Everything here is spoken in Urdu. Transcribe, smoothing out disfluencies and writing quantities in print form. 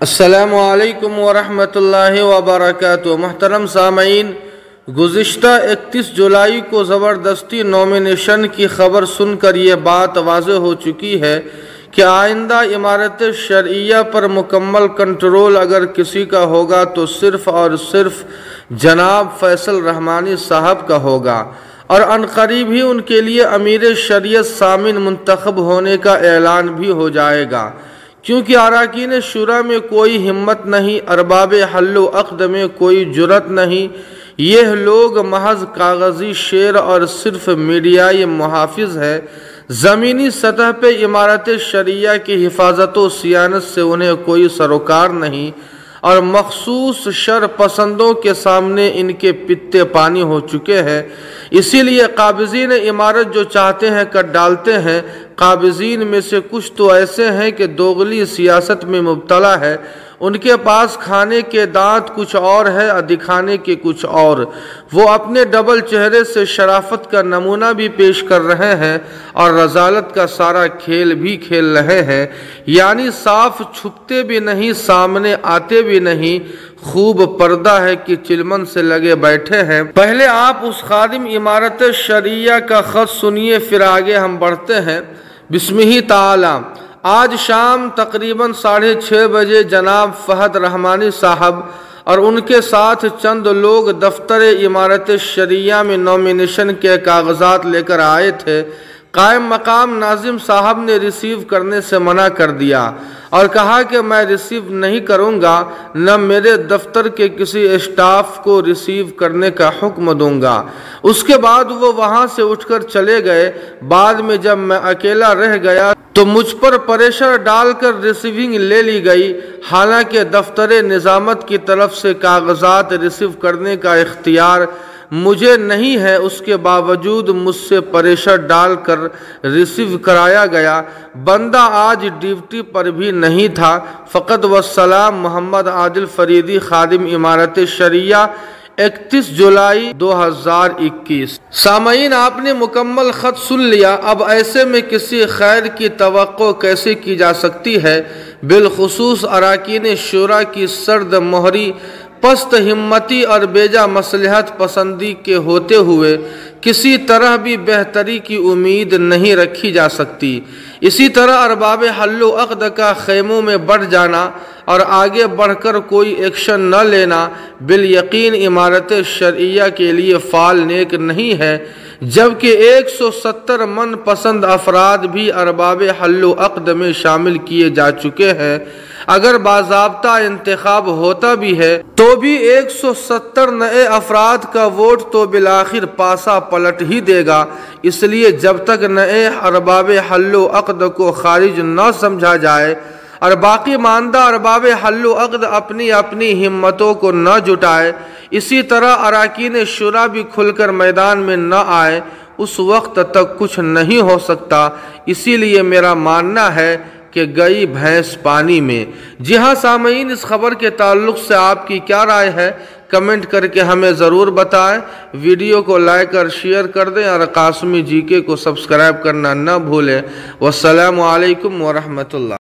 السلام علیکم ورحمۃ اللہ وبرکاتہ۔ محترم سامعین، گزشتہ 31 جولائی کو زبردستی نامینیشن کی خبر سن کر یہ بات واضح ہو چکی ہے کہ آئندہ امارت شرعیہ پر مکمل کنٹرول اگر کسی کا ہوگا تو صرف اور صرف جناب فیصل رحمانی صاحب کا ہوگا، اور عنقریب ہی ان کے لیے امیر شریعت ثامن منتخب ہونے کا اعلان بھی ہو جائے گا، کیونکہ اراکین شورا میں کوئی ہمت نہیں، ارباب حل و عقد میں کوئی جرأت نہیں۔ یہ لوگ محض کاغذی شعر اور صرف میڈیائی محافظ ہے۔ زمینی سطح پہ امارت شرعیہ کی حفاظت و صیانت سے انہیں کوئی سروکار نہیں، اور مخصوص شر پسندوں کے سامنے ان کے پتے پانی ہو چکے ہیں۔ اسی لیے قابضین امارت جو چاہتے ہیں کر ڈالتے ہیں۔ قابضین میں سے کچھ تو ایسے ہیں کہ دوغلی سیاست میں مبتلا ہے، ان کے پاس کھانے کے دانت کچھ اور ہے اور دکھانے کے کچھ اور۔ وہ اپنے ڈبل چہرے سے شرافت کا نمونہ بھی پیش کر رہے ہیں اور رذالت کا سارا کھیل بھی کھیل رہے ہیں، یعنی صاف چھپتے بھی نہیں، سامنے آتے بھی نہیں، خوب پردہ ہے کہ چلمن سے لگے بیٹھے ہیں۔ پہلے آپ اس خادم امارت شرعیہ کا خط سنیے، پھر آگے ہم بڑھتے ہیں۔ بسمہ تعالی۔ آج شام تقریباً 6:30 بجے جناب فہد رحمانی صاحب اور ان کے ساتھ چند لوگ دفتر امارت شرعیہ میں نامینیشن کے کاغذات لے کر آئے تھے۔ قائم مقام ناظم صاحب نے ریسیو کرنے سے منع کر دیا اور کہا کہ میں ریسیو نہیں کروں گا، نہ میرے دفتر کے کسی اسٹاف کو ریسیو کرنے کا حکم دوں گا۔ اس کے بعد وہ وہاں سے اٹھ کر چلے گئے۔ بعد میں جب میں اکیلا رہ گیا تو مجھ پر پریشر ڈال کر ریسیونگ لے لی گئی، حالانکہ دفتر نظامت کی طرف سے کاغذات ریسیو کرنے کا اختیار مجھے نہیں ہے، اس کے باوجود مجھ سے پریشر ڈال کر ریسیو کرایا گیا۔ بندہ آج ڈیوٹی پر بھی نہیں تھا۔ فقط والسلام، محمد عادل فریدی، خادم امارت شرعیہ، 31 جولائی 2021۔ سامعین، آپ نے مکمل خط سن لیا۔ اب ایسے میں کسی خیر کی توقع کیسے کی جا سکتی ہے؟ بالخصوص اراکین شورا کی سرد مہری، پست ہمتی اور بیجا مصلحت پسندی کے ہوتے ہوئے کسی طرح بھی بہتری کی امید نہیں رکھی جا سکتی۔ اسی طرح ارباب حل و عقد کا خیموں میں بڑھ جانا اور آگے بڑھ کر کوئی ایکشن نہ لینا بالیقین امارت شرعیہ کے لیے فعال نیک نہیں ہے، جبکہ 170 من پسند افراد بھی ارباب حل و عقد میں شامل کیے جا چکے ہیں۔ اگر باضابطہ انتخاب ہوتا بھی ہے تو بھی 170 نئے افراد کا ووٹ تو بالآخر پاسا پلٹ ہی دے گا۔ اس لیے جب تک نئے ارباب حل و عقد کو خارج نہ سمجھا جائے اور باقی ماندہ ارباب حل و عقد اپنی اپنی ہمتوں کو نہ جٹائے، اسی طرح اراکین شورا بھی کھل کر میدان میں نہ آئے، اس وقت تک کچھ نہیں ہو سکتا۔ اسی لیے میرا ماننا ہے کہ گئی بھینس پانی میں۔ جی ہاں سامعین، اس خبر کے تعلق سے آپ کی کیا رائے ہے؟ کمنٹ کر کے ہمیں ضرور بتائیں۔ ویڈیو کو لائک اور شیئر کر دیں اور قاسمی جی کے کو سبسکرائب کرنا نہ بھولیں۔ والسلام علیکم ورحمۃ اللہ۔